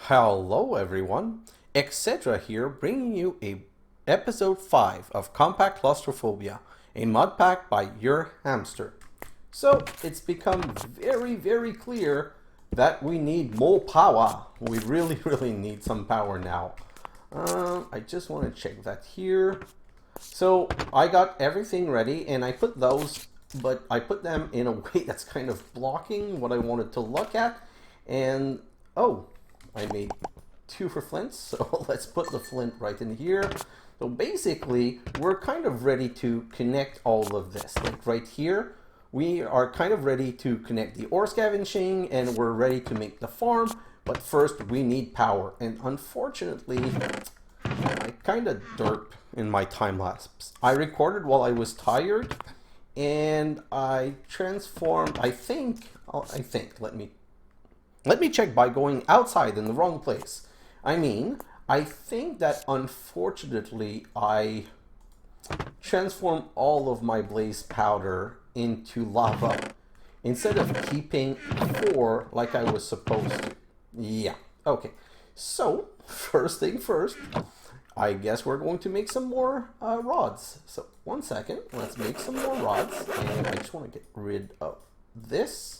Hello everyone, xHedra here bringing you episode 5 of Compact Claustrophobia, a mod pack by your hamster. So it's become very clear that we need more power. We really need some power now. I just want to check that here. So I got everything ready and I put those, but I put them in a way that's kind of blocking what I wanted to look at. And oh, I made 2 for flints, so let's put the flint right in here. So basically, we're kind of ready to connect all of this. Like right here, we are kind of ready to connect the ore scavenging, and we're ready to make the farm. But first, we need power. And unfortunately, I kind of derp in my time lapse. I recorded while I was tired, and I transformed, I think, let me check by going outside in the wrong place. I think that unfortunately I transformed all of my blaze powder into lava instead of keeping 4 like I was supposed to. Yeah, okay. So, first thing first, I guess we're going to make some more rods. So, 1 second, let's make some more rods. And I just want to get rid of this.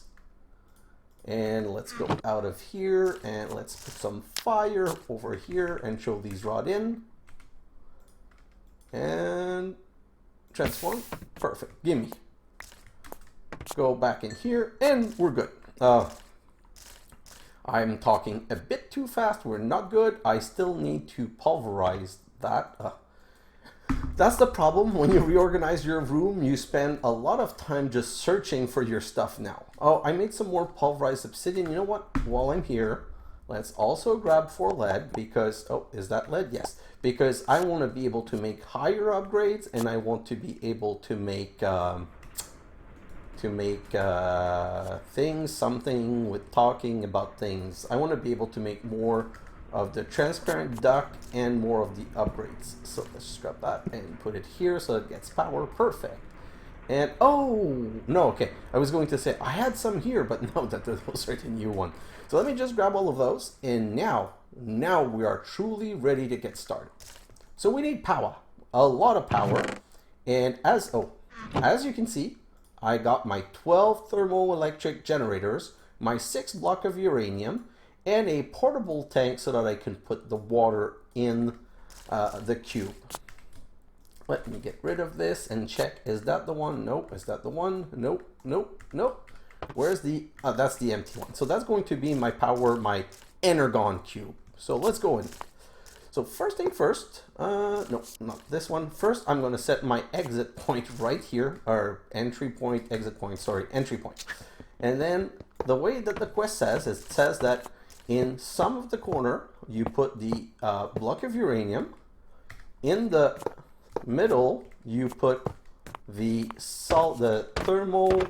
And let's go out of here and let's put some fire over here and show these rod in. And transform. Perfect. Gimme. Go back in here and we're good. I'm talking a bit too fast. We're not good. I still need to pulverize that. That's the problem. When you reorganize your room, you spend a lot of time just searching for your stuff now. Oh, I made some more pulverized obsidian. You know what? While I'm here, let's also grab 4 lead because, oh, is that lead? Yes. Because I want to be able to make higher upgrades and I want to be able to make things, something with talking about things. I want to be able to make more of the transparent duct and more of the upgrades. So let's just grab that and put it here so it gets power. Perfect. And oh no, okay, I was going to say I had some here, but no, those are the new one. So let me just grab all of those, and now we are truly ready to get started. So we need power, a lot of power. And as you can see, I got my 12 thermoelectric generators, my 6 block of uranium, and a portable tank so that I can put the water in the cube. Let me get rid of this and check. Is that the one? Nope. Is that the one? Nope. Where's the... that's the empty one. So that's going to be my power, my Energon Cube. So let's go in. So first thing first, no, not this one. First, I'm going to set my exit point right here, or entry point, exit point, sorry, entry point. And then the way that the quest says is it says that in some of the corner, you put the block of uranium. In the middle, you put the thermal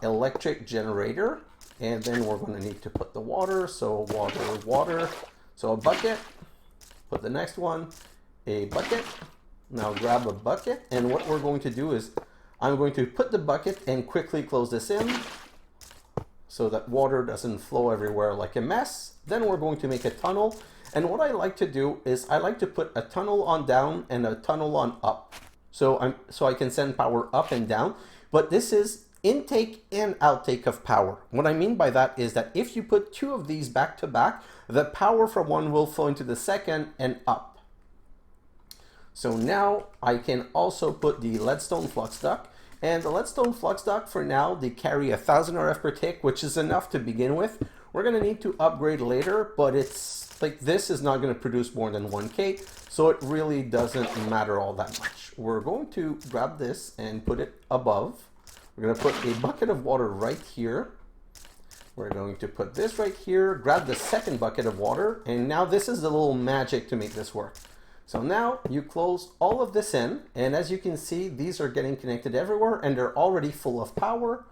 electric generator. And then we're going to need to put the water. So water. So a bucket. Put the next one, a bucket. Now grab a bucket. And what we're going to do is I'm going to put the bucket and quickly close this in, so that water doesn't flow everywhere like a mess. Then we're going to make a tunnel. And what I like to do is I like to put a tunnel on down and a tunnel on up. So I can send power up and down. But this is intake and outtake of power. What I mean by that is that if you put 2 of these back to back, the power from one will flow into the second and up. So now I can also put the leadstone flux duct. And the leadstone flux duct, for now, they carry 1000 RF per tick, which is enough to begin with. We're going to need to upgrade later, but it's like this is not going to produce more than 1K, so it really doesn't matter all that much. We're going to grab this and put it above. We're going to put a bucket of water right here. We're going to put this right here, grab the second bucket of water, and now this is the little magic to make this work. So now you close all of this in, and as you can see, these are getting connected everywhere, and they're already full of power.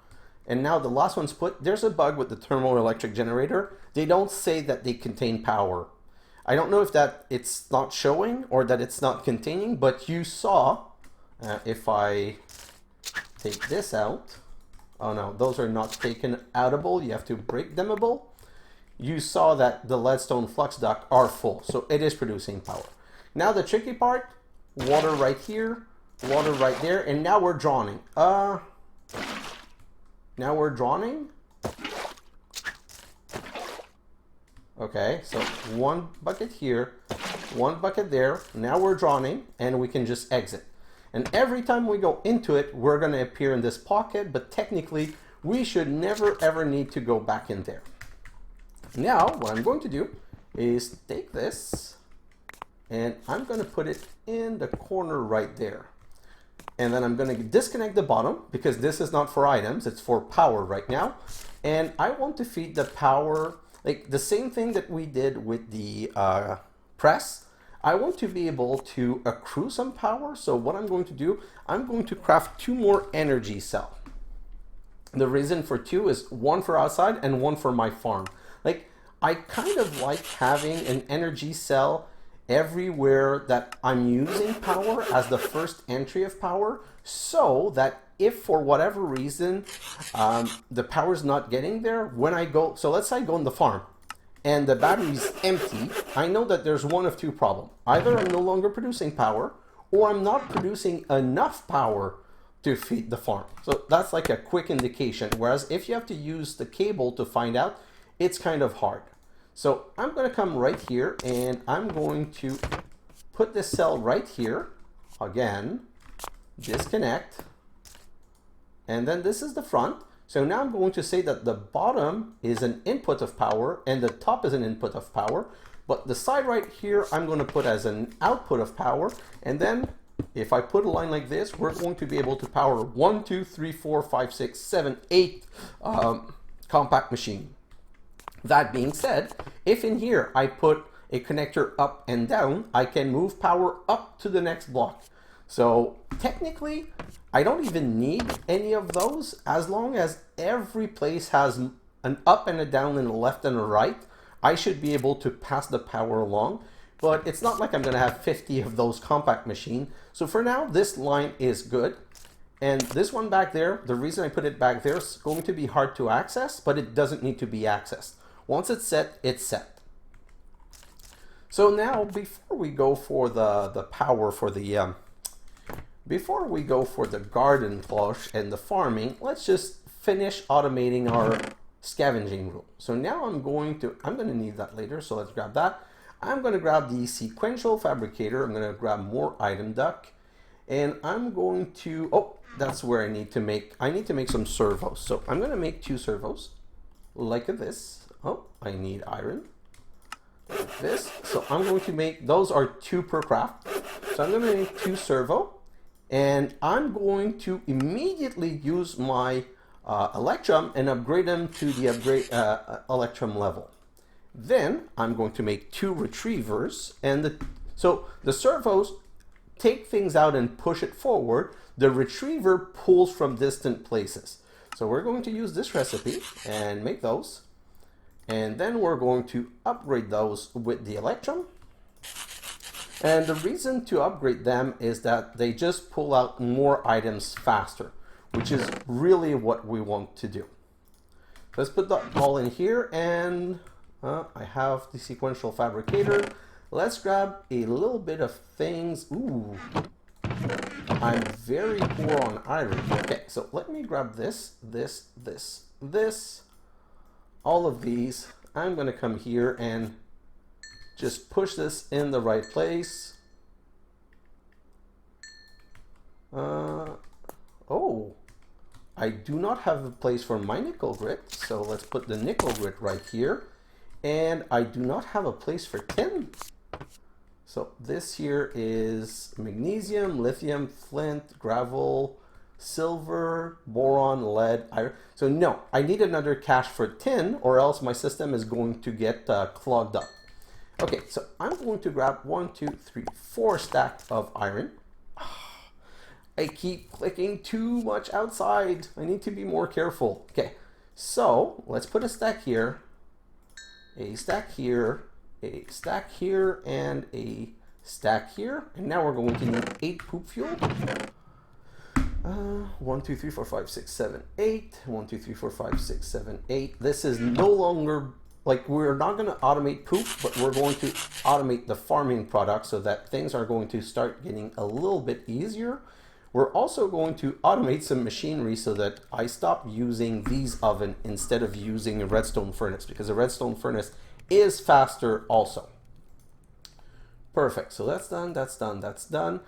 And now the last one's put. There's a bug with the thermoelectric generator. They don't say that they contain power. I don't know if that it's not showing or that it's not containing, but you saw, if I take this out, oh no, those are not taken outable. You have to break themable. you saw that the leadstone flux duct are full. So it is producing power. Now the tricky part, water right here, water right there, and now we're drowning. Now we're drowning. Okay, so one bucket here, one bucket there. Now we're drowning, and we can just exit. And every time we go into it, we're going to appear in this pocket, but technically, we should never ever need to go back in there. Now, what I'm going to do is take this, and I'm going to put it in the corner right there. And then I'm going to disconnect the bottom, because this is not for items, it's for power right now. And I want to feed the power, like the same thing that we did with the press. I want to be able to accrue some power. So what I'm going to do, I'm going to craft 2 more energy cells. The reason for 2 is 1 for outside and 1 for my farm. Like, I kind of like having an energy cell everywhere that I'm using power as the first entry of power, so that if for whatever reason the power is not getting there, when I go, so let's say I go in the farm and the battery's empty, I know that there's one of 2 problems. Either I'm no longer producing power, or I'm not producing enough power to feed the farm. So that's like a quick indication. Whereas if you have to use the cable to find out, it's kind of hard. So I'm going to come right here, and I'm going to put this cell right here. Again, disconnect. And then this is the front. So now I'm going to say that the bottom is an input of power and the top is an input of power. But the side right here, I'm going to put as an output of power. And then if I put a line like this, we're going to be able to power 1, 2, 3, 4, 5, 6, 7, 8 compact machine. That being said, if in here I put a connector up and down, I can move power up to the next block. So technically, I don't even need any of those, as long as every place has an up and a down and a left and a right. I should be able to pass the power along, but it's not like I'm going to have 50 of those compact machine. So for now, this line is good. And this one back there, the reason I put it back there is going to be hard to access, but it doesn't need to be accessed. Once it's set, it's set. So now, before we go for the power for the before we go for the garden cloche and the farming, let's just finish automating our scavenging room. So now I'm going to need that later, so let's grab that. I'm going to grab the sequential fabricator. I'm going to grab more item duct, and I'm going to, oh, that's where I need to make some servos. So I'm going to make 2 servos like this. Oh, I need iron like this. So I'm going to make, those are 2 per craft. So I'm going to make 2 servo, and I'm going to immediately use my Electrum and upgrade them to the Electrum level. Then I'm going to make 2 retrievers, and so the servos take things out and push it forward. The retriever pulls from distant places. So we're going to use this recipe and make those. And then we're going to upgrade those with the Electrum. And the reason to upgrade them is that they just pull out more items faster, which is really what we want to do. Let's put that all in here, and I have the sequential fabricator. Let's grab a little bit of things. Ooh, I'm very poor on iron. Okay, so let me grab this, all of these. I'm going to come here and just push this in the right place. Oh, I do not have a place for my nickel grit, so let's put the nickel grit right here. And I do not have a place for tin. So this here is magnesium, lithium, flint, gravel, silver, boron, lead, iron. So no, I need another cache for tin, or else my system is going to get clogged up. Okay, so I'm going to grab 1, 2, 3, 4 stacks of iron. I keep clicking too much outside. I need to be more careful. Okay, so let's put a stack here, a stack here, a stack here, and a stack here. And now we're going to need 8 poop fuel. 1, 2, 3, 4, 5, 6, 7, 8. 1, 2, 3, 4, 5, 6, 7, 8. This is no longer like, we're not going to automate poop, but we're going to automate the farming product so that things are going to start getting a little bit easier. We're also going to automate some machinery so that I stop using these oven instead of using a redstone furnace, because a redstone furnace is faster also. Perfect. So that's done, that's done, that's done.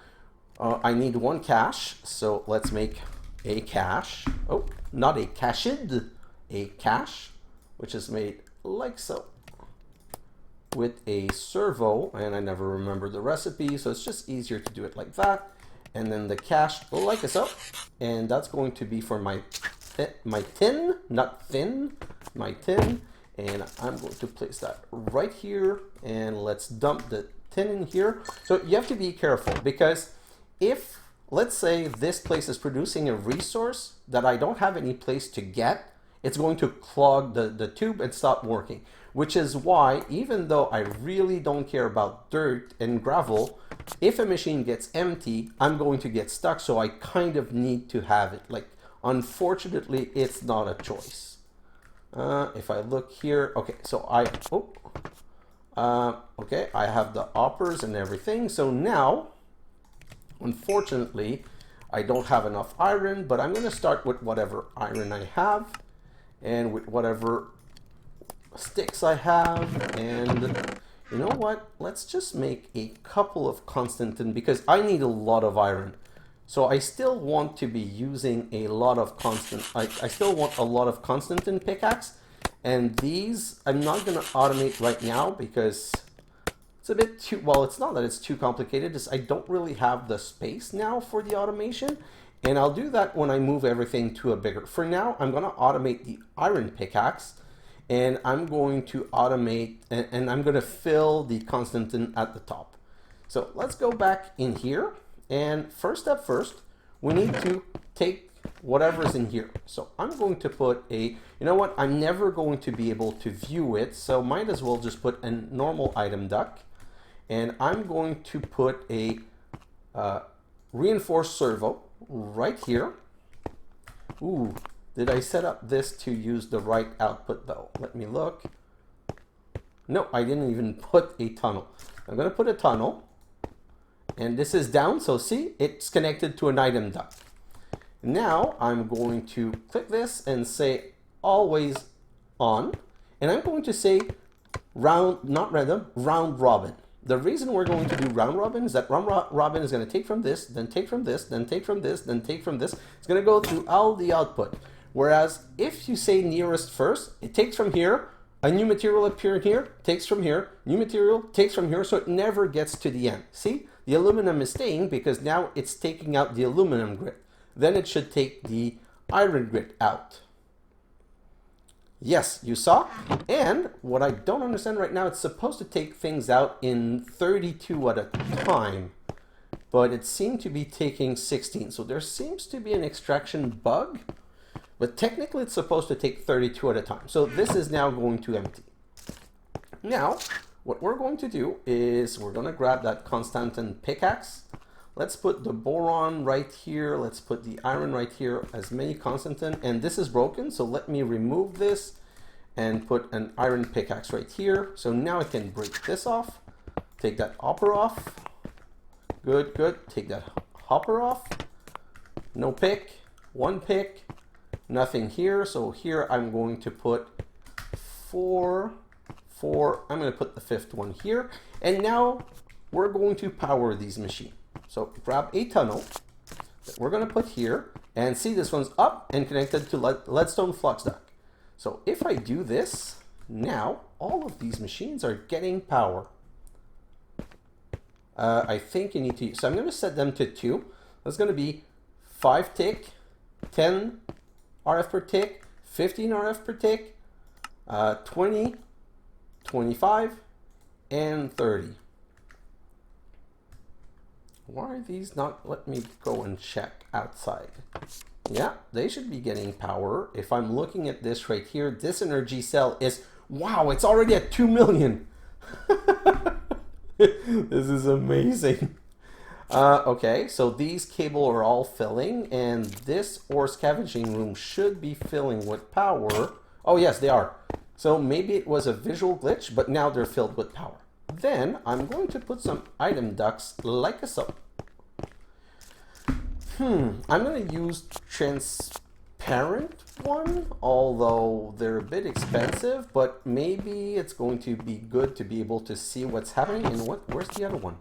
I need one cache, so let's make a cache. Oh, not a cached, a cache, which is made like so, with a servo, and I never remember the recipe, so it's just easier to do it like that. And then the cache like so, and that's going to be for my tin, not thin, my tin. And I'm going to place that right here, and let's dump the tin in here. So you have to be careful, because if, let's say, this place is producing a resource that I don't have any place to get, it's going to clog the tube and stop working. Which is why, even though I really don't care about dirt and gravel, if a machine gets empty, I'm going to get stuck, so I kind of need to have it. Like, unfortunately, it's not a choice. If I look here, okay, so okay, I have the hoppers and everything. So now, unfortunately, I don't have enough iron, but I'm going to start with whatever iron I have and with whatever sticks I have. And you know what? Let's just make a couple of Constantan, because I need a lot of iron. So I still want to be using a lot of I still want a lot of Constantan pickaxe. And these, I'm not going to automate right now because it's a bit too, well, it's not that it's too complicated. It's I don't really have the space now for the automation. And I'll do that when I move everything to a bigger. For now, I'm going to automate the Iron Pickaxe. And I'm going to automate, and I'm going to fill the Constantan at the top. So let's go back in here. And first step first, we need to take whatever's in here. So I'm going to put a, you know what, I'm never going to be able to view it, so might as well just put a normal item duct. And I'm going to put a reinforced servo right here. Ooh, did I set up this to use the right output though? Let me look. No, I didn't even put a tunnel. I'm going to put a tunnel. And this is down, so see, it's connected to an item duct. Now I'm going to click this and say always on. And I'm going to say round, not random, round robin. The reason we're going to do round robin is that round robin is going to take from this, then take from this, then take from this, then take from this. It's going to go through all the output. Whereas if you say nearest first, it takes from here, a new material appearing here, takes from here, new material, takes from here, so it never gets to the end. See? The aluminum is staying because now it's taking out the aluminum grit. Then it should take the iron grit out. Yes, you saw? And what I don't understand right now, it's supposed to take things out in 32 at a time. But it seemed to be taking 16. So there seems to be an extraction bug. But technically it's supposed to take 32 at a time. So this is now going to empty. Now, what we're going to do is we're going to grab that Constantan pickaxe. Let's put the boron right here. Let's put the iron right here, as many Constantan. And this is broken, so let me remove this and put an iron pickaxe right here. So now I can break this off. Take that hopper off. Good, good. Take that hopper off. No pick. One pick. Nothing here. So here I'm going to put four. I'm going to put the fifth one here. And now we're going to power these machines. So grab a tunnel that we're going to put here. And see, this one's up and connected to leadstone flux duct. So if I do this, now all of these machines are getting power. I think you need to, so I'm going to set them to 2. That's going to be 5 tick, 10 RF per tick, 15 RF per tick, 20, 25, and 30. Why are these not? Let me go and check outside. Yeah, they should be getting power. If I'm looking at this right here, this energy cell is, wow, it's already at 2 million. This is amazing. Okay, so these cable are all filling, and this ore scavenging room should be filling with power. Oh yes, they are. So maybe it was a visual glitch, but now they're filled with power. Then I'm going to put some item ducts like so. I'm going to use transparent one, although they're a bit expensive, but maybe it's going to be good to be able to see what's happening. And where's the other one?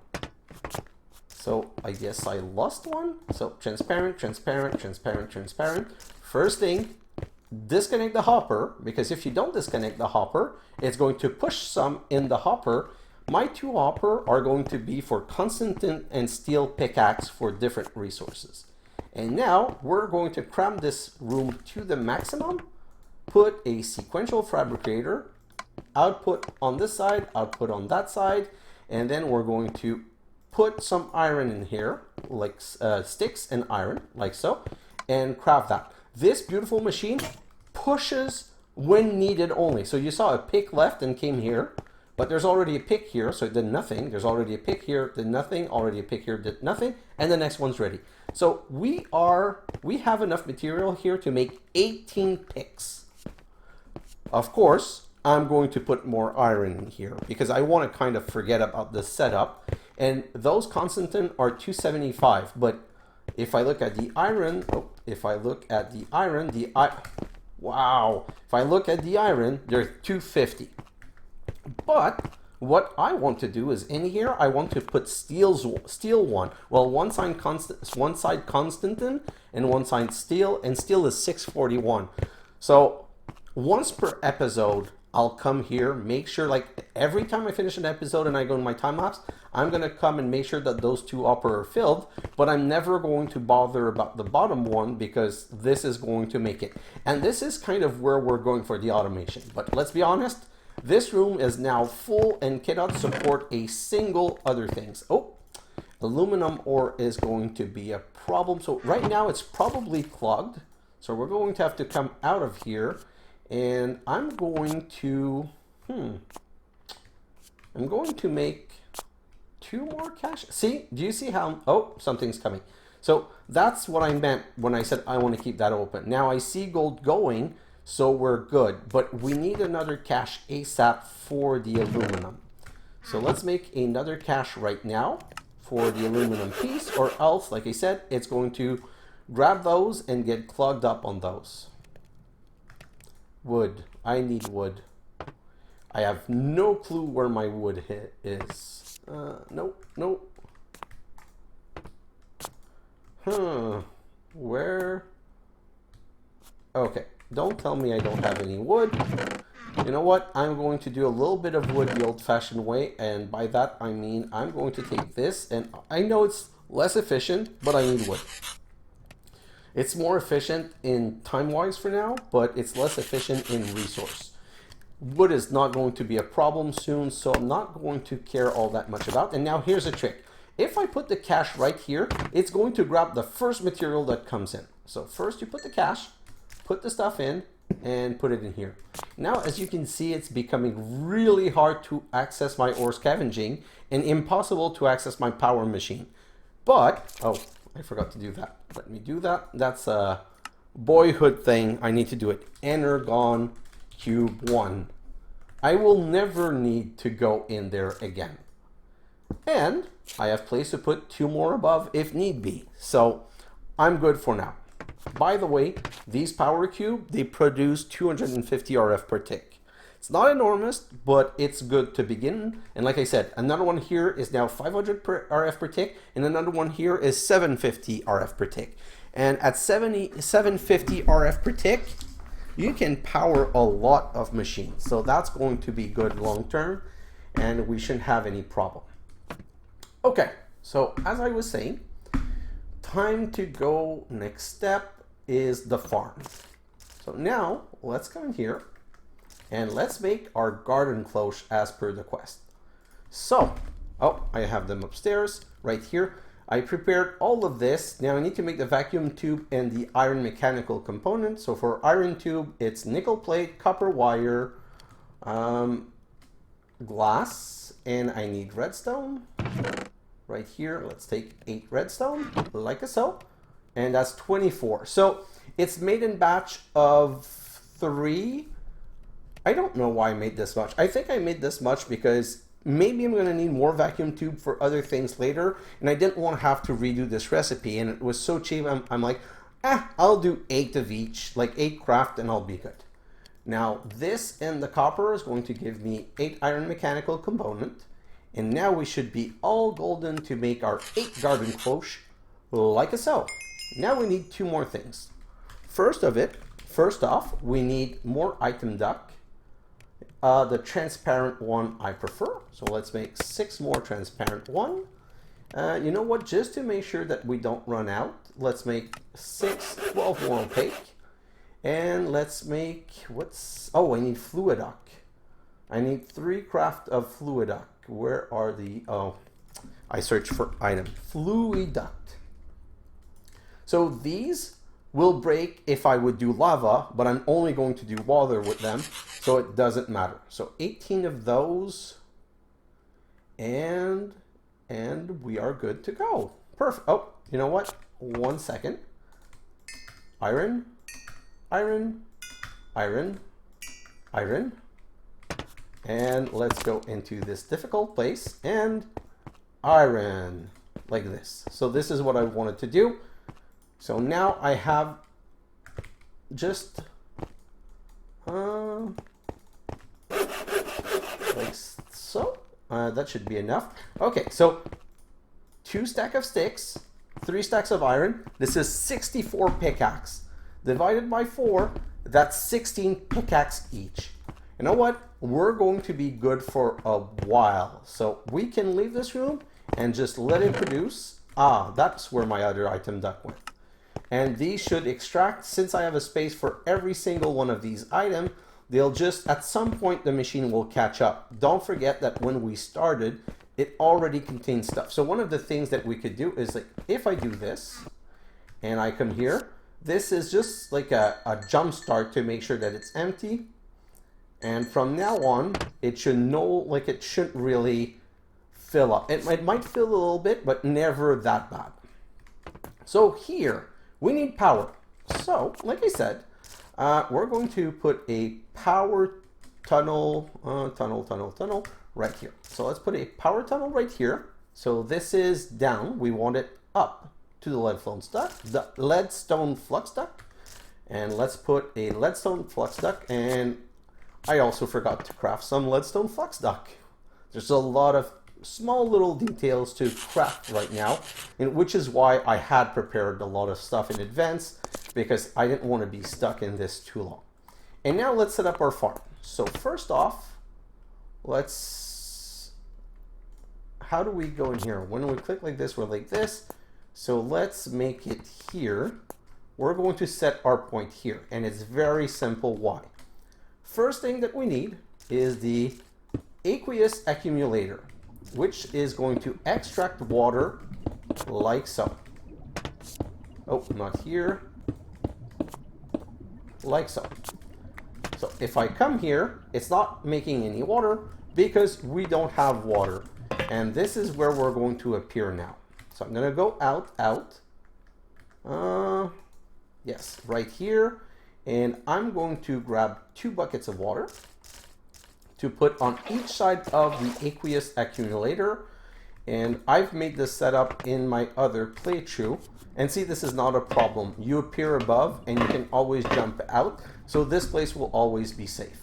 So I guess I lost one. So transparent, transparent, transparent, transparent. First thing, disconnect the hopper, because if you don't disconnect the hopper, it's going to push some in the hopper. My two hopper are going to be for Constantan and steel pickaxe for different resources. And now we're going to cram this room to the maximum, put a sequential fabricator, output on this side, output on that side, and then we're going to put some iron in here, like sticks and iron, like so, and craft that. This beautiful machine pushes when needed only. So you saw a pick left and came here, but there's already a pick here, so it did nothing. There's already a pick here, did nothing, already a pick here, did nothing, and the next one's ready. So we have enough material here to make 18 picks. Of course, I'm going to put more iron in here because I want to kind of forget about this setup. And those Constantan are 275, but if I look at the iron, if I look at the iron, wow, if I look at the iron, they're 250. But what I want to do is in here, I want to put steel one. Well, one side Constantan and one side steel, and steel is 641. So once per episode, I'll come here, make sure, like every time I finish an episode and I go in my time lapse, I'm going to come and make sure that those two upper are filled, but I'm never going to bother about the bottom one because this is going to make it. And this is kind of where we're going for the automation. But let's be honest, this room is now full and cannot support a single other things. Oh, aluminum ore is going to be a problem. So right now it's probably clogged. So we're going to have to come out of here. And I'm going to, I'm going to make 2 more caches. See, do you see how, oh, something's coming. So that's what I meant when I said I want to keep that open. Now I see gold going, so we're good. But we need another cache ASAP for the aluminum. So let's make another cache right now for the aluminum piece, or else, like I said, it's going to grab those and get clogged up on those. Wood. I need wood. I have no clue where my wood is. Nope, nope. Where? Okay. Don't tell me I don't have any wood. You know what? I'm going to do a little bit of wood the old-fashioned way, and by that I mean I'm going to take this, and I know it's less efficient, but I need wood. It's more efficient in time-wise for now, but it's less efficient in resource. Wood is not going to be a problem soon, so I'm not going to care all that much about. And now here's a trick. If I put the cache right here, it's going to grab the first material that comes in. So first you put the cache, put the stuff in, and put it in here. Now, as you can see, it's becoming really hard to access my ore scavenging and impossible to access my power machine. But, oh, I forgot to do that. Let me do that. That's a boyhood thing. I need to do it. Energon Cube 1. I will never need to go in there again. And I have place to put 2 more above if need be. So I'm good for now. By the way, these power cube, they produce 250 RF per tick. It's not enormous, but it's good to begin. And like I said, another one here is now 500 RF per tick, and another one here is 750 RF per tick. And at 750 RF per tick, you can power a lot of machines. So that's going to be good long term, and we shouldn't have any problem. Okay, so as I was saying, time to go. Next step is the farm. So now let's come in here and let's make our garden cloche as per the quest. So, oh, I have them upstairs right here. I prepared all of this. Now I need to make the vacuum tube and the iron mechanical component. So for iron tube, it's nickel plate, copper wire, glass, and I need redstone. Right here, let's take 8 redstone, like so, and that's 24. So it's made in batch of 3. I don't know why I made this much. I think I made this much because maybe I'm going to need more vacuum tube for other things later, and I didn't want to have to redo this recipe, and it was so cheap, I'm like, I'll do 8 of each, like 8 craft, and I'll be good. Now, this and the copper is going to give me 8 iron mechanical component, and now we should be all golden to make our 8 garden cloche, like so. Now we need 2 more things. First off, we need more item duck. The transparent one I prefer, so let's make 6 more transparent one. You know what, just to make sure that we don't run out, let's make 12 more opaque. And let's make, I need Fluiduct. I need 3 craft of Fluiduct. Where are the, I searched for item, Fluiduct. So these will break if I would do lava, but I'm only going to do water with them, so it doesn't matter. So 18 of those, and we are good to go. Perfect. Oh, you know what? 1 second. Iron, iron, iron, iron. And let's go into this difficult place and iron, like this. So this is what I wanted to do. So now I have just like so. That should be enough. Okay, so 2 stacks of sticks, 3 stacks of iron. This is 64 pickaxe. Divided by 4, that's 16 pickaxe each. You know what? We're going to be good for a while. So we can leave this room and just let it produce. That's where my other item duck went. And these should extract, since I have a space for every single one of these items, they'll just, at some point, the machine will catch up. Don't forget that when we started, it already contained stuff. So one of the things that we could do is, like, if I do this, and I come here, this is just like a jump start to make sure that it's empty. And from now on, it should know, like, it shouldn't really fill up. It might fill a little bit, but never that bad. So here, we need power. So, like I said, we're going to put a power tunnel right here. So let's put a power tunnel right here. So this is down. We want it up to the leadstone flux duct. And let's put a leadstone flux duct. And I also forgot to craft some leadstone flux duct. There's a lot of small little details to craft right now, and which is why I had prepared a lot of stuff in advance, because I didn't want to be stuck in this too long. And now let's set up our farm. So first off, how do we go in here? When we click like this, we're like this. So let's make it here. We're going to set our point here, and it's very simple. Why? First thing that we need is the Aqueous Accumulator, which is going to extract water like so. Oh, not here. Like so. So if I come here, it's not making any water because we don't have water. And this is where we're going to appear now. So I'm going to go out. Yes, right here. And I'm going to grab 2 buckets of water to put on each side of the Aqueous Accumulator. And I've made this setup in my other playthrough. And see, this is not a problem. You appear above and you can always jump out. So this place will always be safe.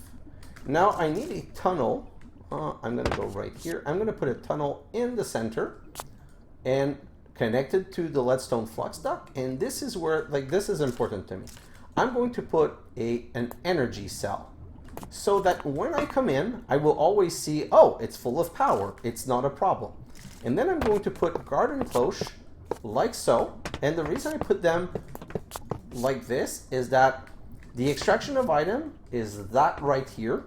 Now I need a tunnel. I'm going to go right here. I'm going to put a tunnel in the center and connected to the leadstone flux duct. And this is where, like, this is important to me. I'm going to put an energy cell, so that when I come in, I will always see, oh, it's full of power. It's not a problem. And then I'm going to put garden cloche like so. And the reason I put them like this is that the extraction of item is that right here.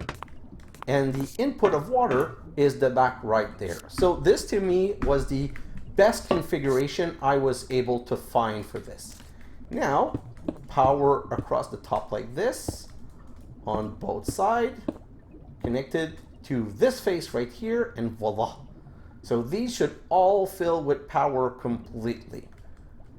And the input of water is the back right there. So this to me was the best configuration I was able to find for this. Now, power across the top like this on both sides, connected to this face right here, and voila. So these should all fill with power completely.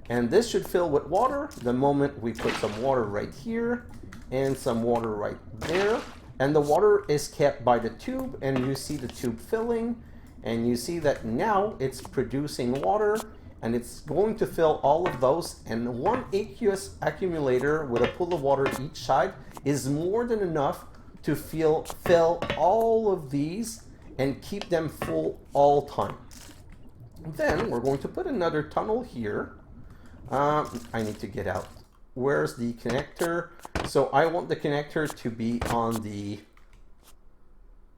And this should fill with water the moment we put some water right here and some water right there. and the water is kept by the tube, and you see the tube filling, and you see that now it's producing water, and it's going to fill all of those, and one aqueous accumulator with a pool of water each side is more than enough to fill all of these and keep them full all time. Then we're going to put another tunnel here. I need to get out. Where's the connector? So I want the connector to be on the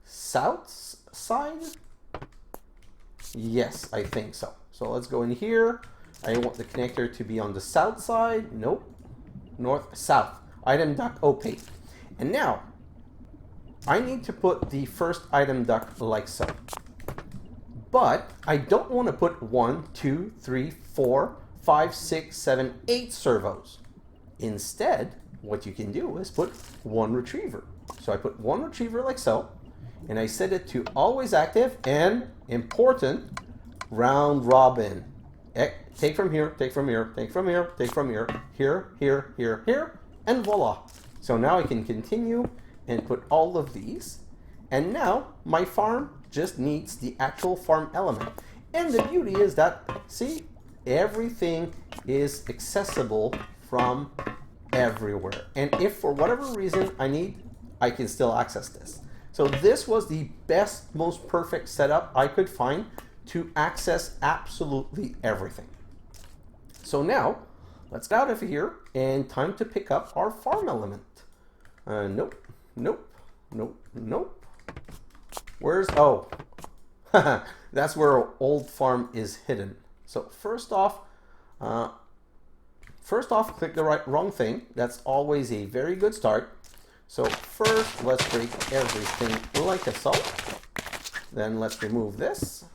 south side. Yes, I think so. So let's go in here. I want the connector to be on the south side. Nope. North, south. Item duct opaque. And now, I need to put the first item duct like so. But I don't want to put 1, 2, 3, 4, 5, 6, 7, 8 servos. Instead, what you can do is put one retriever. So I put one retriever like so, and I set it to always active and important round robin. Take from here, take from here, take from here, take from here, here, here, here, here, and voila. So now I can continue and put all of these. And now my farm just needs the actual farm element. And the beauty is that, see, everything is accessible from everywhere. And if for whatever reason I can still access this. So this was the best, most perfect setup I could find to access absolutely everything. So now, let's get out of here and time to pick up our farm element. Nope, nope, nope, nope. Where's, oh, that's where our old farm is hidden. So first off, click the wrong thing. That's always a very good start. So first, let's break everything like so. Then let's remove this.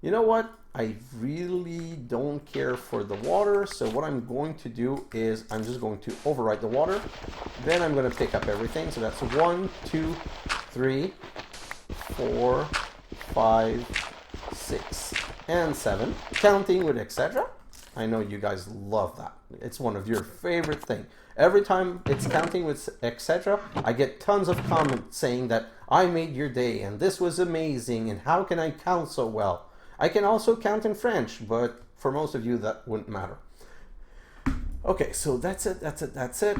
You know what? I really don't care for the water. So what I'm going to do is I'm just going to overwrite the water. Then I'm going to pick up everything. So that's 1, 2, 3, 4, 5, 6, and 7. Counting with xHedra. I know you guys love that. It's one of your favorite things. Every time it's counting with xHedra, I get tons of comments saying that I made your day and this was amazing and how can I count so well? I can also count in French, but for most of you that wouldn't matter. Okay, so that's it.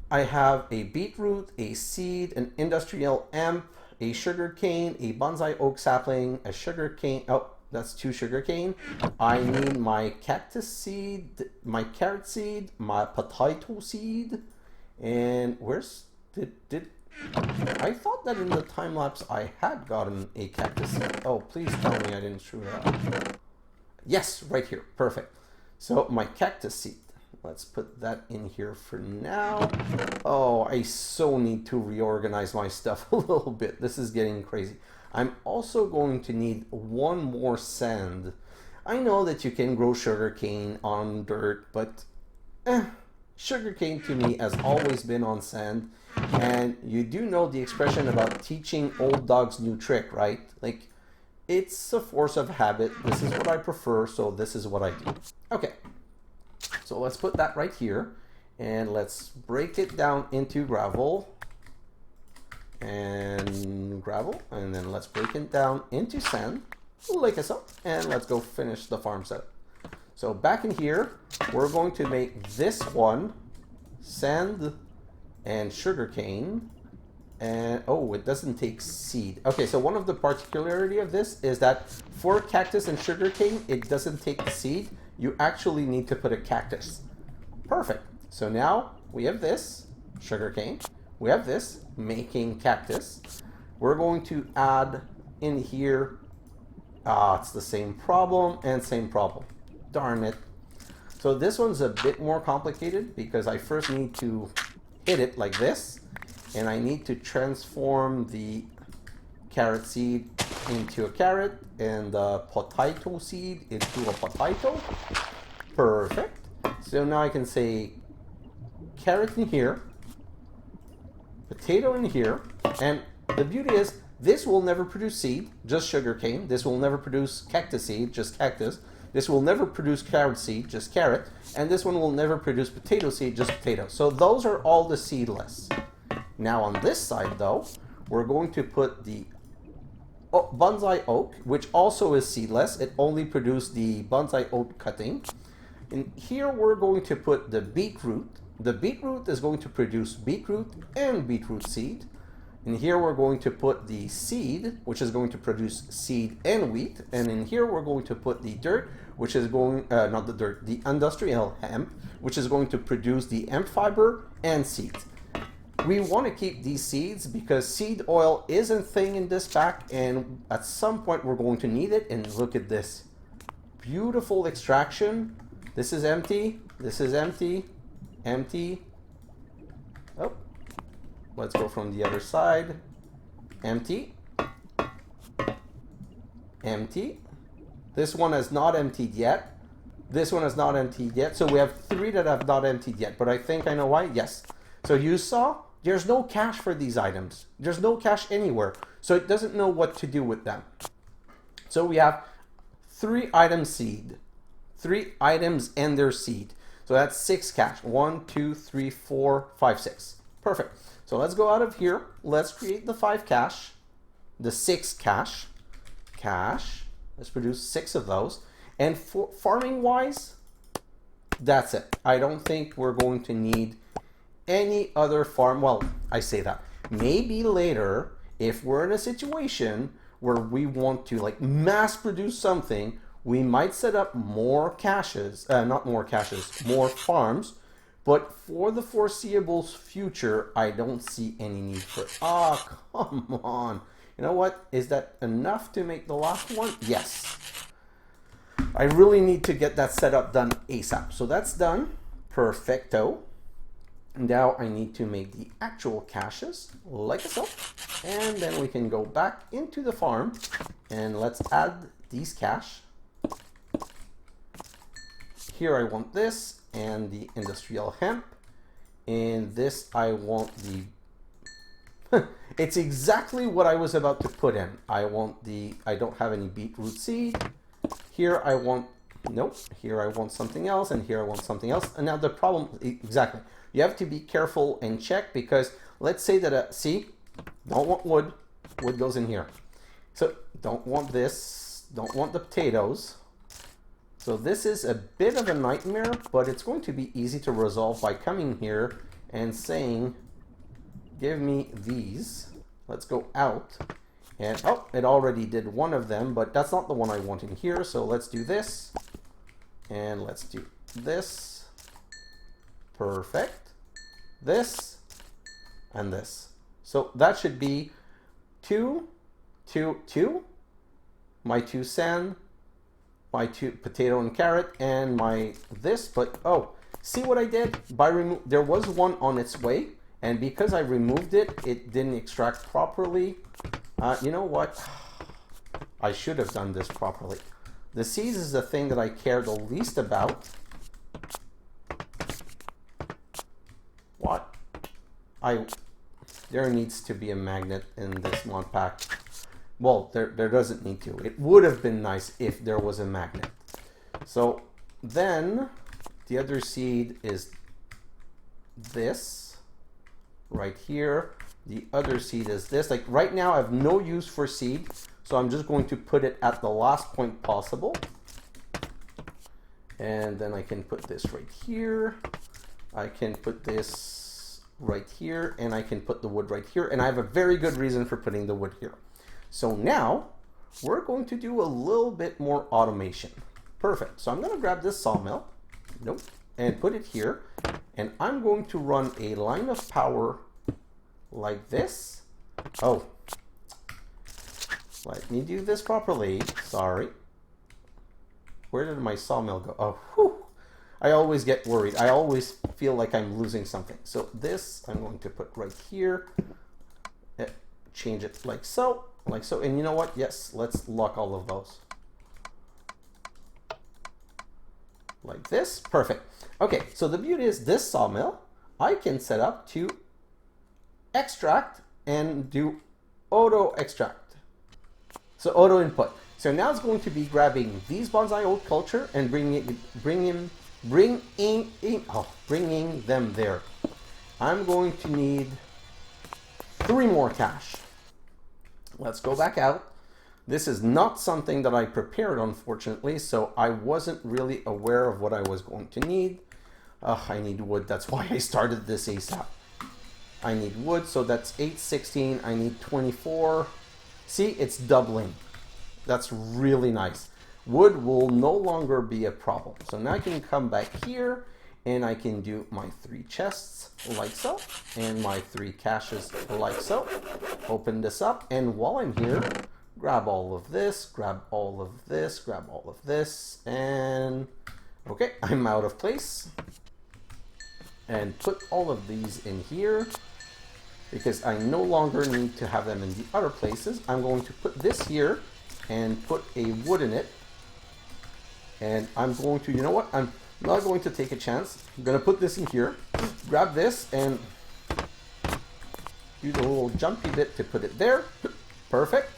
I have a beetroot, a seed, an industrial hemp, a sugarcane, a bonsai oak sapling, a sugarcane. Oh, that's 2 sugarcane. I need my cactus seed, my carrot seed, my potato seed, and where's I thought that in the time lapse I had gotten a cactus seed. Oh, please tell me I didn't screw it up. Yes, right here. Perfect. So my cactus seed. Let's put that in here for now. Oh, I so need to reorganize my stuff a little bit. This is getting crazy. I'm also going to need one more sand. I know that you can grow sugarcane on dirt, but sugarcane to me has always been on sand. And you do know the expression about teaching old dogs new trick, right? Like, it's a force of habit. This is what I prefer, so this is what I do. Okay, so let's put that right here. And let's break it down into gravel. And gravel. And then let's break it down into sand, like so. And let's go finish the farm set. So back in here, we're going to make this one sand and sugarcane, and oh, it doesn't take seed. Okay, so one of the particularity of this is that for cactus and sugarcane, it doesn't take the seed. You actually need to put a cactus. Perfect. So now we have this sugarcane. We have this making cactus. We're going to add in here. It's the same problem and same problem. Darn it. So this one's a bit more complicated because I first need to hit it like this, and I need to transform the carrot seed into a carrot and the potato seed into a potato. Perfect. So now I can say carrot in here, potato in here, and the beauty is this will never produce seed, just sugarcane. This will never produce cactus seed, just cactus. This will never produce carrot seed, just carrot. And this one will never produce potato seed, just potato. So those are all the seedless. Now on this side though, we're going to put the Bonsai Oak, which also is seedless. It only produced the Bonsai Oak cutting. And here we're going to put the beetroot. The beetroot is going to produce beetroot and beetroot seed. And here we're going to put the seed, which is going to produce seed and wheat. And in here we're going to put the dirt, which is going, not the dirt, the industrial hemp, which is going to produce the hemp fiber and seeds. We want to keep these seeds because seed oil is a thing in this pack, and at some point we're going to need it. And look at this beautiful extraction. This is empty. This is empty. Empty. Oh, let's go from the other side. Empty. Empty. This one has not emptied yet. This one has not emptied yet. So we have 3 that have not emptied yet, but I think I know why. Yes. So you saw there's no cache for these items. There's no cache anywhere. So it doesn't know what to do with them. So we have 3 item seed. 3 items and their seed. So that's 6 cache. 1, 2, 3, 4, 5, 6. Perfect. So let's go out of here. Let's create the 5 cache. The 6 cache. Cache. Let's produce 6 of those. And for farming wise, that's it. I don't think we're going to need any other farm. Well, I say that. Maybe later, if we're in a situation where we want to like mass produce something, we might set up more caches, not more caches, more farms. But for the foreseeable future, I don't see any need for it. Oh, come on. You know what? Is that enough to make the last one? Yes. I really need to get that setup done ASAP. So that's done. Perfecto. Now I need to make the actual caches like so. And then we can go back into the farm and let's add these cache. Here I want this and the industrial hemp. And this I want the... It's exactly what I was about to put in. I want the... I don't have any beetroot seed. Here I want... Nope. Here I want something else, and here I want something else. And now the problem... Exactly. You have to be careful and check because let's say that... see? Don't want wood. Wood goes in here. So don't want this. Don't want the potatoes. So this is a bit of a nightmare, but it's going to be easy to resolve by coming here and saying, give me these. Let's go out. And oh, it already did one of them, but that's not the one I want in here. So let's do this. And let's do this. Perfect. This and this. So that should be 2, 2, 2. My 2 sand. My 2 potato and carrot, and my this, but oh, see what I did? There was one on its way, and because I removed it, it didn't extract properly. You know what? I should have done this properly. The seeds is the thing that I care the least about. What? There needs to be a magnet in this mod pack. Well, there doesn't need to. It would have been nice if there was a magnet. So then the other seed is this right here. The other seed is this. Like right now I have no use for seed. So I'm just going to put it at the last point possible. And then I can put this right here. I can put this right here. And I can put the wood right here. And I have a very good reason for putting the wood here. So now we're going to do a little bit more automation. Perfect. So I'm going to grab this sawmill, nope, and put it here. And I'm going to run a line of power like this. Oh, let me do this properly. Sorry. Where did my sawmill go? Oh, whew. I always get worried. I always feel like I'm losing something. So this I'm going to put right here. Change it like so. Like so, and you know what? Yes, let's lock all of those. Like this, perfect. Okay, so the beauty is this sawmill, I can set up to extract and do auto extract. So auto input. So now it's going to be grabbing these Bonsai Oak culture and bringing them there. I'm going to need 3 more cash. Let's go back out. This is not something that I prepared, unfortunately, so I wasn't really aware of what I was going to need. I need wood. That's why I started this ASAP. I need wood, so that's 8, 16. I need 24. See, it's doubling. That's really nice. Wood will no longer be a problem. So now I can come back here and I can do my 3 chests like so, and my 3 caches like so. Open this up, and while I'm here, grab all of this, grab all of this, grab all of this, and okay, I'm out of place. And put all of these in here because I no longer need to have them in the other places. I'm going to put this here and put a wood in it. And I'm going to, you know what? I'm not going to take a chance. I'm going to put this in here, grab this, and do the little jumpy bit to put it there. Perfect.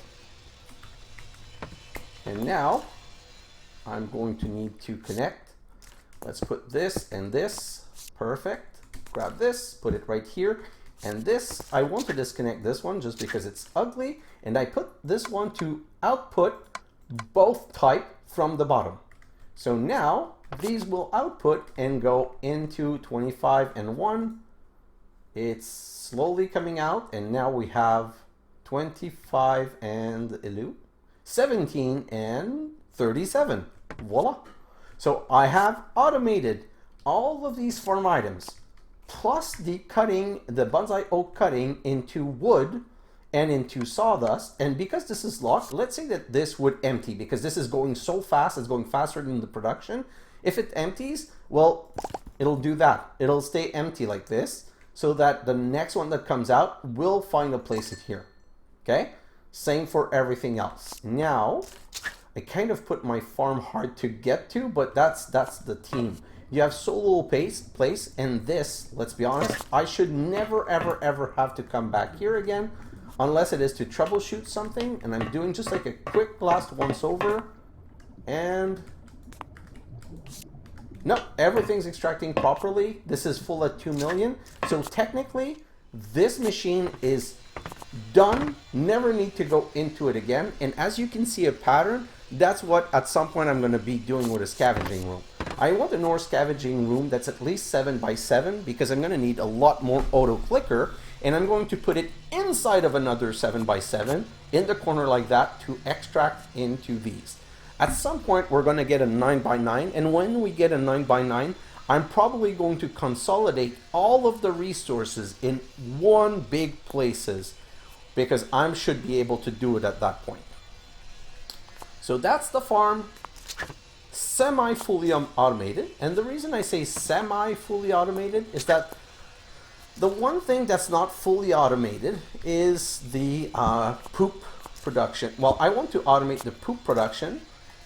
And now I'm going to need to connect. Let's put this and this. Perfect. Grab this, put it right here. And this, I want to disconnect this one just because it's ugly. And I put this one to output both type from the bottom. So now these will output and go into 25 and 1. It's slowly coming out, and now we have 25 and 17 and 37. Voila. So I have automated all of these farm items, plus the cutting, the Bonsai Oak cutting into wood and into sawdust. And because this is locked, let's say that this would empty because this is going so fast, it's going faster than the production. If it empties, well, it'll do that. It'll stay empty like this so that the next one that comes out will find a place in here. Okay? Same for everything else. Now, I kind of put my farm hard to get to, but that's the team. You have so little place, and this, let's be honest, I should never, ever, ever have to come back here again unless it is to troubleshoot something, and I'm doing just like a quick last once over, and no, everything's extracting properly. This is full at 2 million, so technically this machine is done, never need to go into it again. And as you can see a pattern, that's what at some point I'm going to be doing with a scavenging room. I want a North scavenging room that's at least 7 by 7 because I'm going to need a lot more auto clicker, and I'm going to put it inside of another 7 by 7 in the corner like that to extract into these. At some point we're going to get a 9 by 9, and when we get a 9 by 9, I'm probably going to consolidate all of the resources in one big places because I should be able to do it at that point. So that's the farm, semi-fully automated. And the reason I say semi-fully automated is that the one thing that's not fully automated is the poop production. Well, I want to automate the poop production,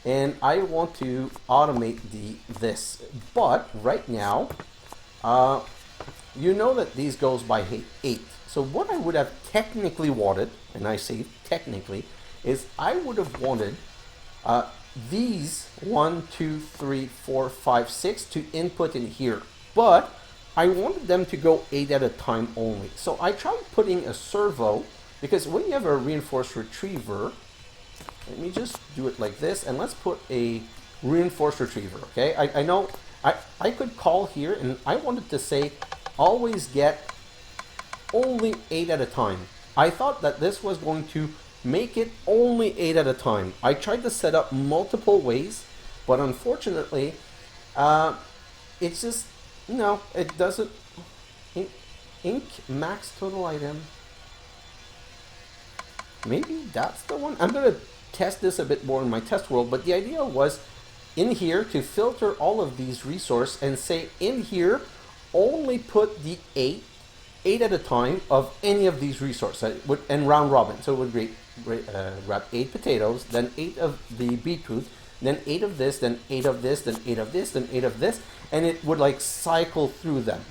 and I want to automate this. But right now, you know that these goes by 8. So what I would have technically wanted, and I say technically, is I would have wanted these 1, 2, 3, 4, 5, 6 to input in here, but I wanted them to go 8 at a time only. So I tried putting a servo, because when you have a reinforced retriever, let me just do it like this, and let's put a reinforced retriever. Okay, I know I could call here, and I wanted to say always get only 8 at a time. I thought that this was going to make it only 8 at a time. I tried to set up multiple ways, but unfortunately, it's just, no, it doesn't. Ink max total item. Maybe that's the one. I'm going to test this a bit more in my test world, but the idea was in here to filter all of these resources and say in here, only put the 8 at a time of any of these resources, and round robin. So it would grab 8 potatoes, then 8 of the beetroot, then 8 of this, then 8 of this, then 8 of this, then 8 of this, and it would like cycle through them.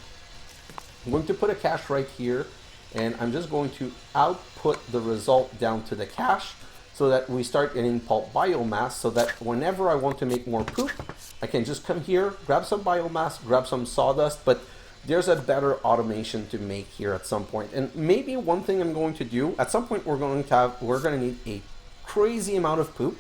I'm going to put a cache right here, and I'm just going to output the result down to the cache so that we start getting pulp biomass, so that whenever I want to make more poop, I can just come here, grab some biomass, grab some sawdust. But there's a better automation to make here at some point. And maybe one thing I'm going to do, at some point we're going to need a crazy amount of poop.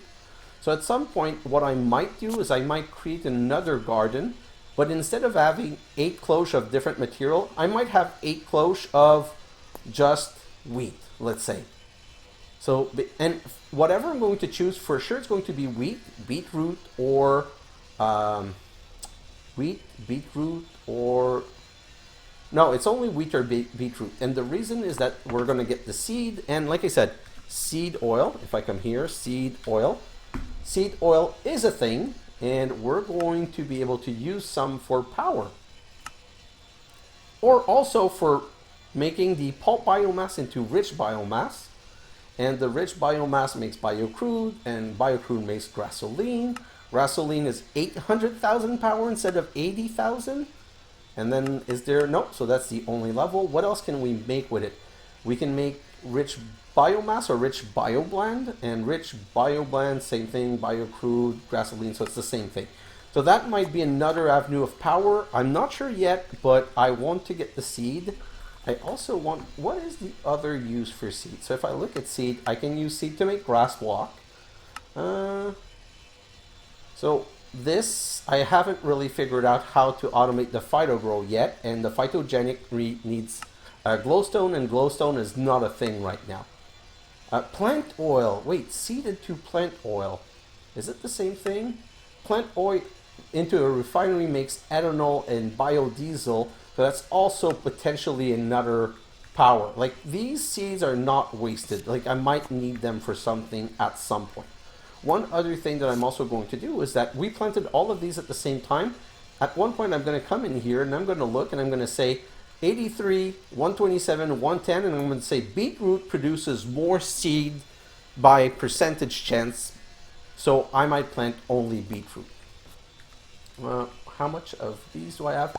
So at some point, what I might do is I might create another garden, but instead of having 8 cloches of different material, I might have 8 cloches of just wheat, let's say. So, and whatever I'm going to choose, for sure it's going to be wheat, beetroot, or no, it's only wheat or beetroot. And the reason is that we're going to get the seed, and like I said, seed oil. If I come here, seed oil. Seed oil is a thing, and we're going to be able to use some for power. Or also for making the pulp biomass into rich biomass. And the rich biomass makes biocrude, and biocrude makes gasoline. Gasoline is 800,000 power instead of 80,000. And then is there, no, so that's the only level. What else can we make with it? We can make rich biomass or rich bioblend, and rich bioblend, same thing, biocrude, gasoline, so it's the same thing. So that might be another avenue of power. I'm not sure yet, but I want to get the seed. I also want, what is the other use for seed? So if I look at seed, I can use seed to make grass walk. So this, I haven't really figured out how to automate the phytogrow yet, and the phytogenic needs glowstone, and glowstone is not a thing right now. Plant oil, wait, seeded to plant oil. Is it the same thing? Plant oil into a refinery makes ethanol and biodiesel, so that's also potentially another power. Like, these seeds are not wasted. Like, I might need them for something at some point. One other thing that I'm also going to do is that we planted all of these at the same time. At one point, I'm going to come in here and I'm going to look and I'm going to say 83, 127, 110, and I'm going to say beetroot produces more seed by percentage chance, so I might plant only beetroot. How much of these do I have?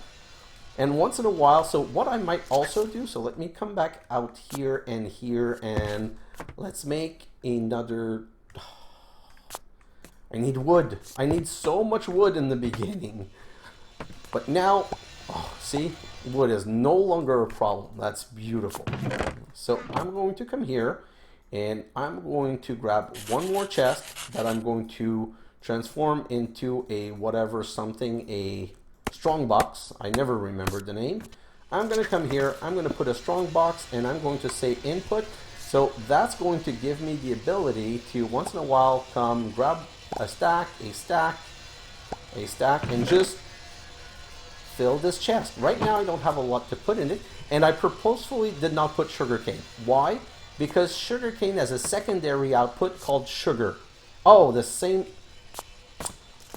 And once in a while, so what I might also do, so let me come back out here, and let's make another. I need wood. I need so much wood in the beginning. But now, oh, see, wood is no longer a problem. That's beautiful. So I'm going to come here, and I'm going to grab one more chest that I'm going to transform into a whatever something, a strong box. I never remembered the name. I'm going to come here, I'm going to put a strong box, and I'm going to say input. So that's going to give me the ability to once in a while come grab a stack, and just fill this chest. Right now I don't have a lot to put in it, and I purposefully did not put sugarcane. Why? Because sugarcane has a secondary output called sugar. Oh, the same.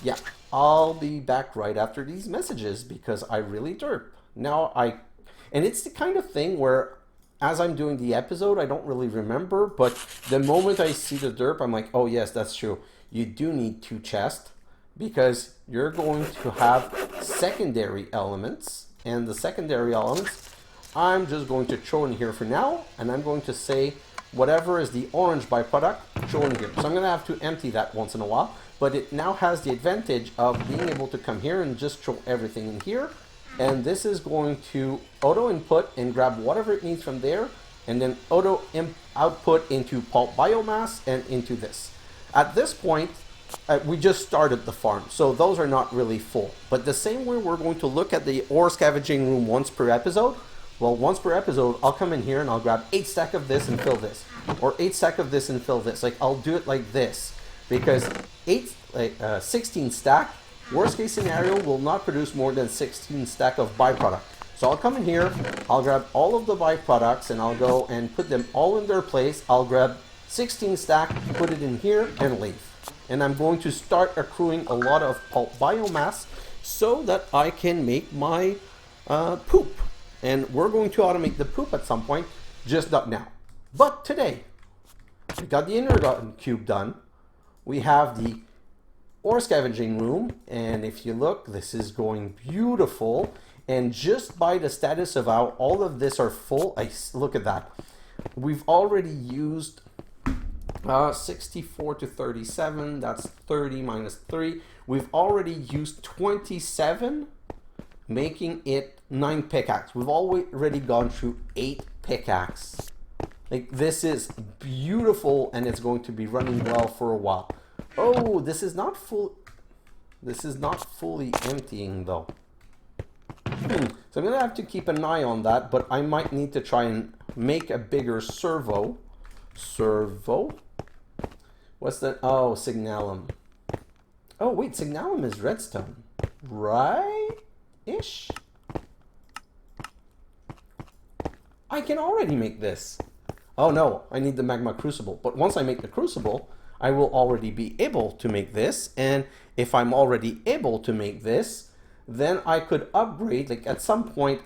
Yeah, I'll be back right after these messages because I really derp. Now and it's the kind of thing where as I'm doing the episode, I don't really remember, but the moment I see the derp, I'm like, oh yes, that's true. You do need 2 chests because you're going to have secondary elements, and the secondary elements I'm just going to throw in here for now, and I'm going to say whatever is the orange byproduct, throw in here. So I'm going to have to empty that once in a while, but it now has the advantage of being able to come here and just throw everything in here, and this is going to auto input and grab whatever it needs from there, and then auto output into pulp biomass and into this. At this point, we just started the farm, so those are not really full. But the same way we're going to look at the ore scavenging room once per episode, well, once per episode, I'll come in here and I'll grab 8 stack of this and fill this, or 8 stack of this and fill this. Like, I'll do it like this, because 16 stack, worst case scenario, will not produce more than 16 stack of byproduct. So I'll come in here, I'll grab all of the byproducts, and I'll go and put them all in their place. I'll grab 16 stack, put it in here, and leave. And I'm going to start accruing a lot of pulp biomass so that I can make my poop. And we're going to automate the poop at some point, just not now. But today, we got the Energon Cube done. We have the ore scavenging room, and if you look, this is going beautiful. And just by the status of how all of this are full, look at that. We've already used 64 to 37, that's 30 minus 3. We've already used 27 making it 9 pickaxe. We've already gone through 8 pickaxe. Like, this is beautiful, and it's going to be running well for a while. Oh, this is not full. This is not fully emptying though. So I'm gonna have to keep an eye on that, but I might need to try and make a bigger servo. Servo? What's that? Oh, signalum. Oh wait, signalum is redstone, right-ish? I can already make this. Oh no, I need the Magma Crucible. But once I make the Crucible, I will already be able to make this. And if I'm already able to make this, then I could upgrade. Like at some point,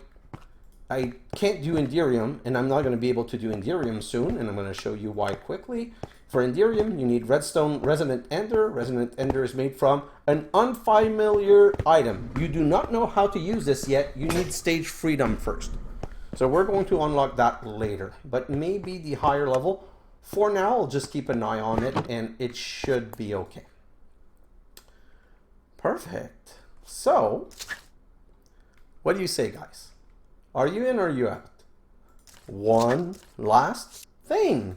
I can't do Enderium, and I'm not going to be able to do Enderium soon. And I'm going to show you why quickly. For Enderium, you need Redstone Resonant Ender. Resonant Ender is made from an unfamiliar item. You do not know how to use this yet. You need Stage Freedom first. So we're going to unlock that later, but maybe the higher level. For now, I'll just keep an eye on it, and it should be okay. Perfect. So, what do you say, guys? Are you in or are you out? One last thing.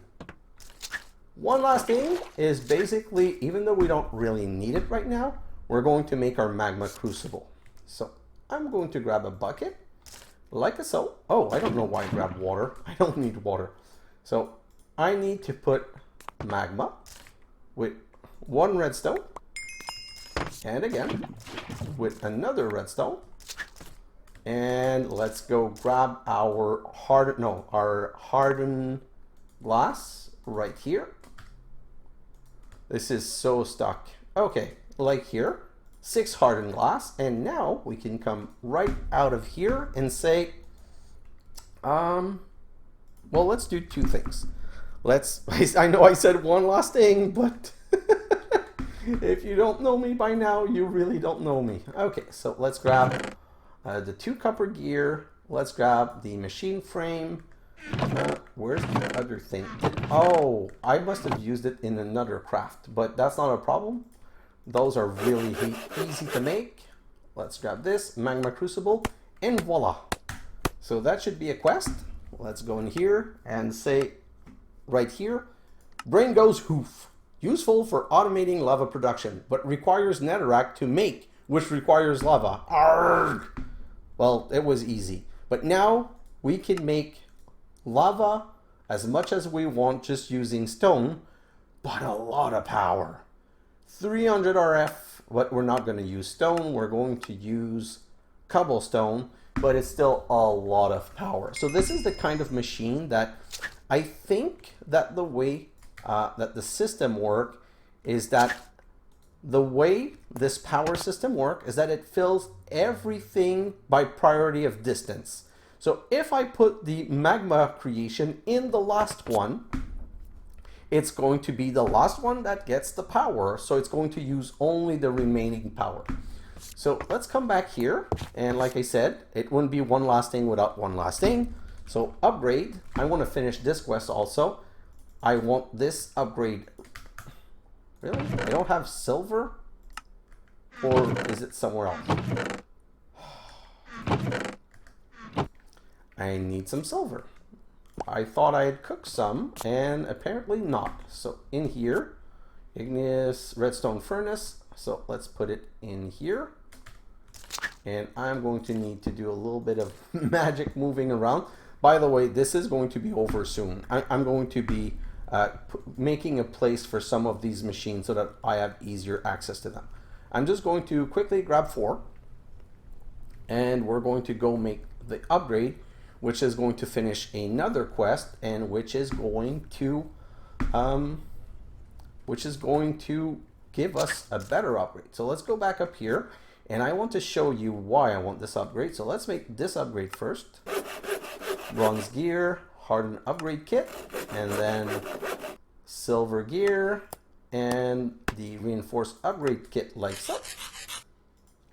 One last thing is basically, even though we don't really need it right now, we're going to make our Magma Crucible. So I'm going to grab a bucket. Like so. Oh, I don't know why I grabbed water. I don't need water. So I need to put magma with 1 redstone. And again, with another redstone. And let's go grab our hardened glass right here. This is so stuck. Okay, like here. 6 hardened glass, and now we can come right out of here and say, well, let's do 2 things. I know I said one last thing, but if you don't know me by now, you really don't know me. Okay, so let's grab the 2 copper gear. Let's grab the machine frame. Where's the other thing? Oh, I must have used it in another craft, but that's not a problem. Those are really easy to make. Let's grab this, Magma Crucible, and voila. So that should be a quest. Let's go in here and say, right here, Brain Goes Hoof. Useful for automating lava production, but requires netherrack to make, which requires lava. Arrgh! Well, it was easy. But now we can make lava as much as we want just using stone, but a lot of power. 300 RF, but we're not going to use stone. We're going to use cobblestone, but it's still a lot of power. So this is the kind of machine that I think that the way that the system works is that the way this power system works is that it fills everything by priority of distance. So if I put the magma creation in the last one, it's going to be the last one that gets the power. So it's going to use only the remaining power. So let's come back here. And like I said, it wouldn't be one last thing without one last thing. So upgrade. I want to finish this quest also. I want this upgrade. Really? I don't have silver? Or is it somewhere else? I need some silver. I thought I had cooked some, and apparently not. So in here, igneous redstone furnace. So let's put it in here. And I'm going to need to do a little bit of magic moving around. By the way, this is going to be over soon. I'm going to be making a place for some of these machines so that I have easier access to them. I'm just going to quickly grab 4. And we're going to go make the upgrade, which is going to finish another quest, and which is going to give us a better upgrade. So let's go back up here, and I want to show you why I want this upgrade. So let's make this upgrade first. Bronze gear, hardened upgrade kit, and then silver gear, and the reinforced upgrade kit like so.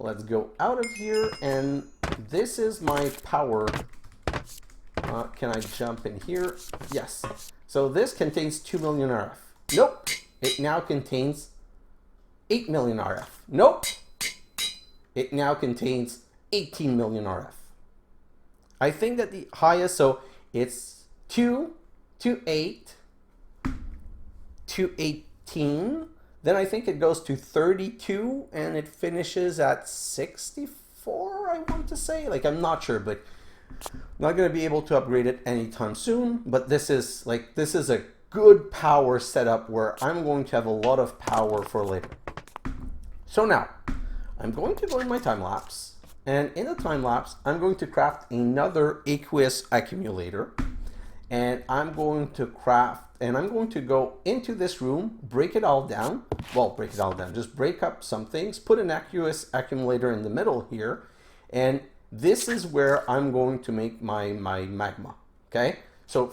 Let's go out of here, and this is my power. Can I jump in here? Yes. So this contains 2 million RF. Nope. It now contains 8 million RF. Nope. It now contains 18 million RF. I think that the highest, so it's 2 to 8 to 18. Then I think it goes to 32 and it finishes at 64, I want to say. Like, I'm not sure, but I'm not going to be able to upgrade it anytime soon. But this is a good power setup where I'm going to have a lot of power for later. So now, I'm going to go in my time lapse. And in the time lapse, I'm going to craft another Aqueous Accumulator. And I'm going to go into this room, break it all down. Well, break it all down. Just break up some things, put an Aqueous Accumulator in the middle here. And this is where I'm going to make my magma. Okay? So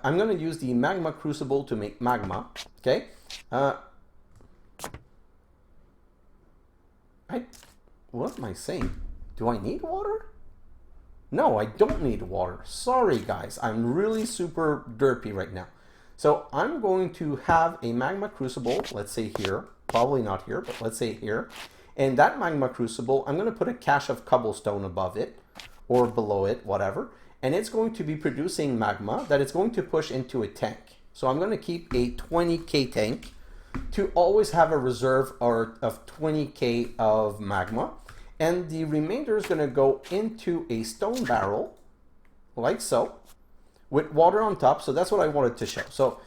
I'm going to use the Magma Crucible to make magma. Okay? What am I saying? Do I need water? No, I don't need water. Sorry, guys. I'm really super derpy right now. So I'm going to have a Magma Crucible, let's say here. Probably not here, but let's say here. And that Magma Crucible, I'm going to put a cache of cobblestone above it, or below it, whatever. And it's going to be producing magma that it's going to push into a tank. So I'm going to keep a 20k tank to always have a reserve of 20k of magma. And the remainder is going to go into a stone barrel, like so, with water on top. So that's what I wanted to show. So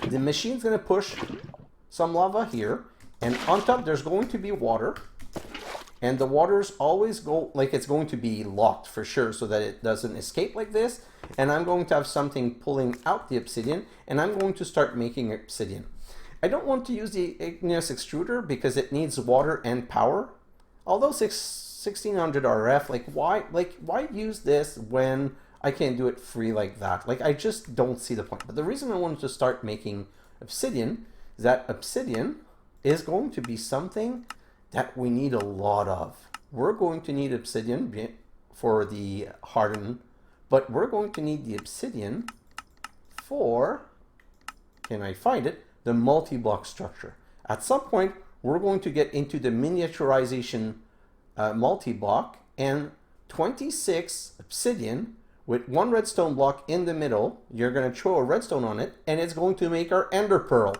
the machine's going to push some lava here, and on top there's going to be water. And the waters always go, like, it's going to be locked for sure so that it doesn't escape like this. And I'm going to have something pulling out the obsidian, and I'm going to start making obsidian. I don't want to use the igneous extruder because it needs water and power. Although 1600 RF, why use this when I can't do it free like that? Like, I just don't see the point. But the reason I wanted to start making obsidian is that obsidian is going to be something that we need a lot of. We're going to need obsidian for the hardened, but we're going to need the obsidian for, can I find it, the multi-block structure. At some point, we're going to get into the miniaturization multi-block, and 26 obsidian with one redstone block in the middle. You're going to throw a redstone on it, and it's going to make our ender pearl.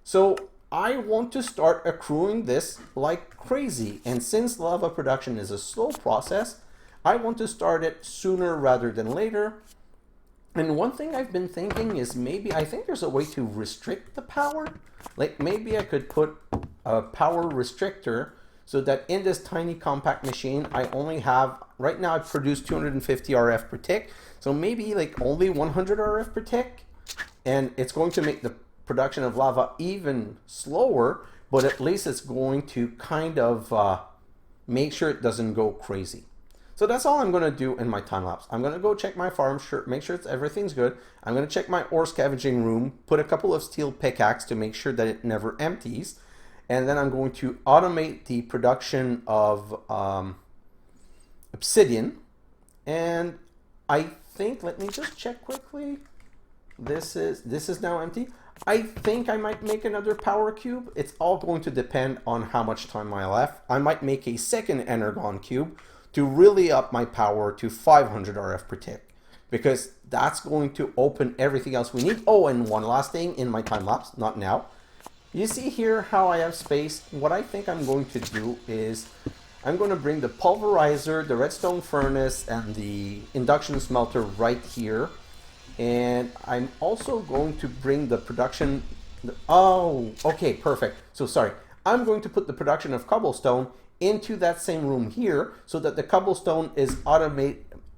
So I want to start accruing this like crazy, and since lava production is a slow process, I want to start it sooner rather than later. And one thing I've been thinking is maybe, I think there's a way to restrict the power. Like, maybe I could put a power restrictor so that in this tiny compact machine, I only have, right now I produce 250 RF per tick. So maybe like only 100 RF per tick. And it's going to make the production of lava even slower, but at least it's going to kind of make sure it doesn't go crazy. So that's all I'm going to do in my time lapse. I'm going to go check my farm, make sure everything's good. I'm going to check my ore scavenging room, put a couple of steel pickaxe to make sure that it never empties. And then I'm going to automate the production of obsidian. And I think, let me just check quickly. This is now empty. I think I might make another power cube. It's all going to depend on how much time I left. I might make a second Energon Cube to really up my power to 500 RF per tick, because that's going to open everything else we need. Oh, and one last thing in my time lapse, not now. You see here how I have space? What I think I'm going to do is I'm going to bring the pulverizer, the redstone furnace, and the induction smelter right here. And I'm also going to bring the production. Oh, okay, perfect. So sorry. I'm going to put the production of cobblestone into that same room here so that the cobblestone is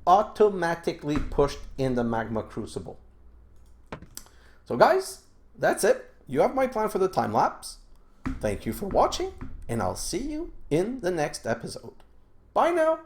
automatically pushed in the Magma Crucible. So guys, that's it. You have my plan for the time lapse. Thank you for watching, and I'll see you in the next episode. Bye now.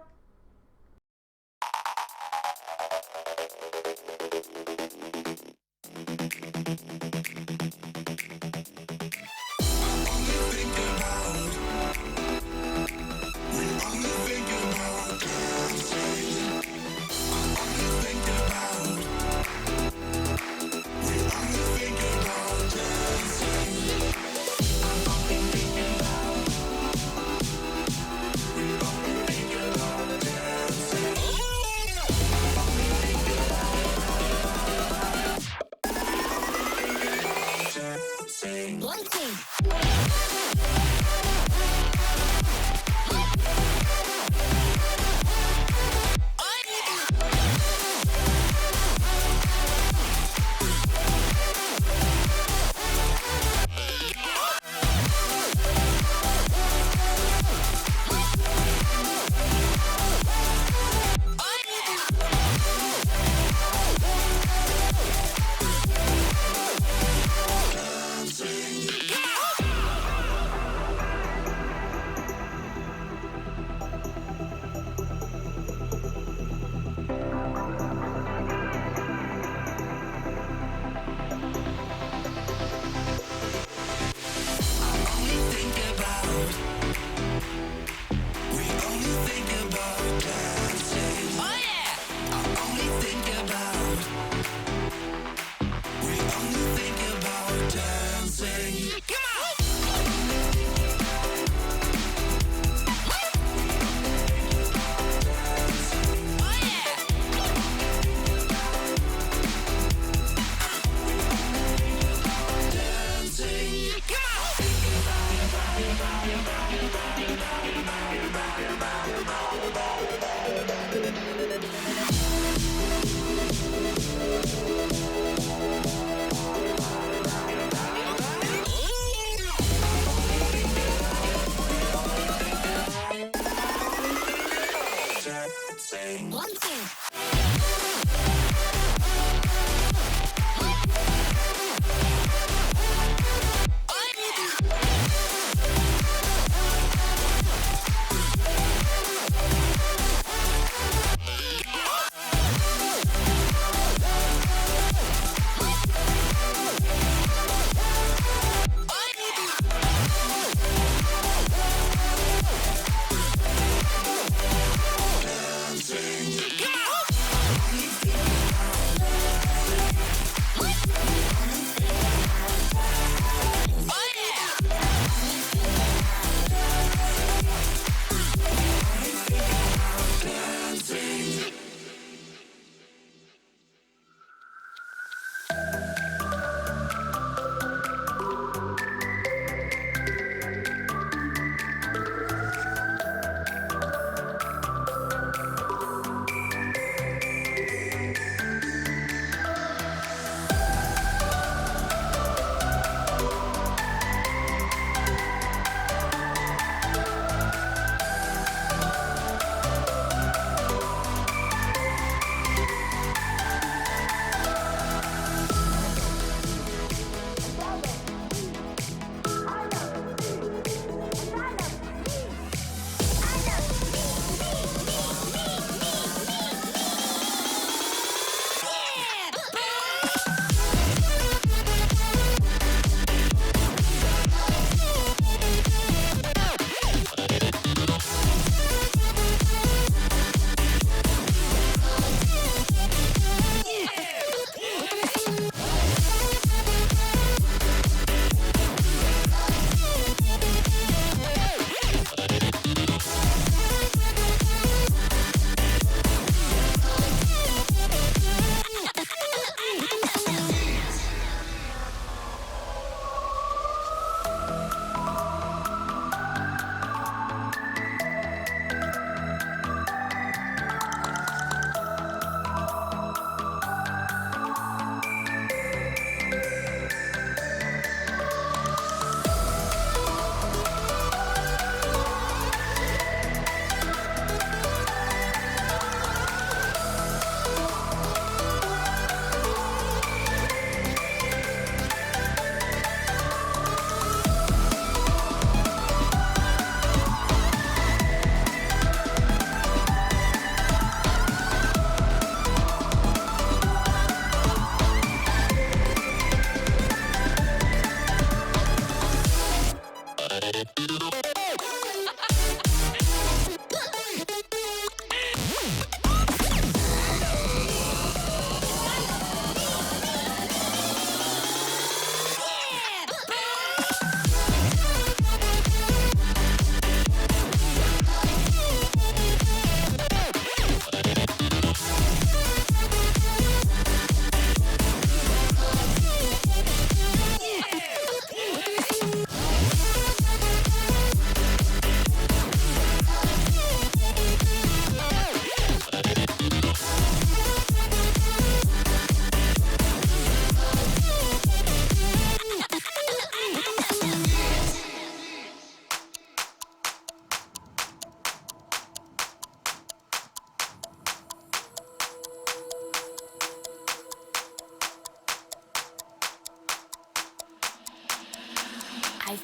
I've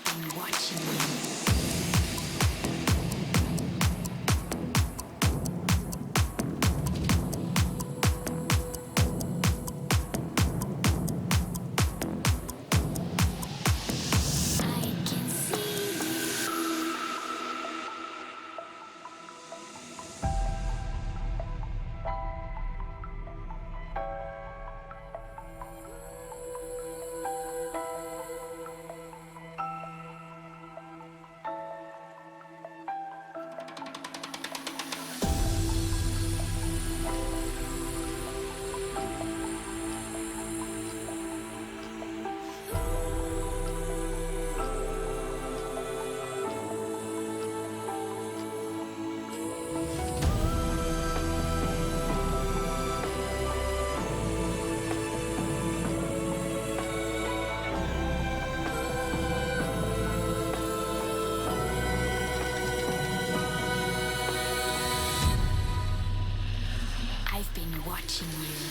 been watching you. I've been watching you.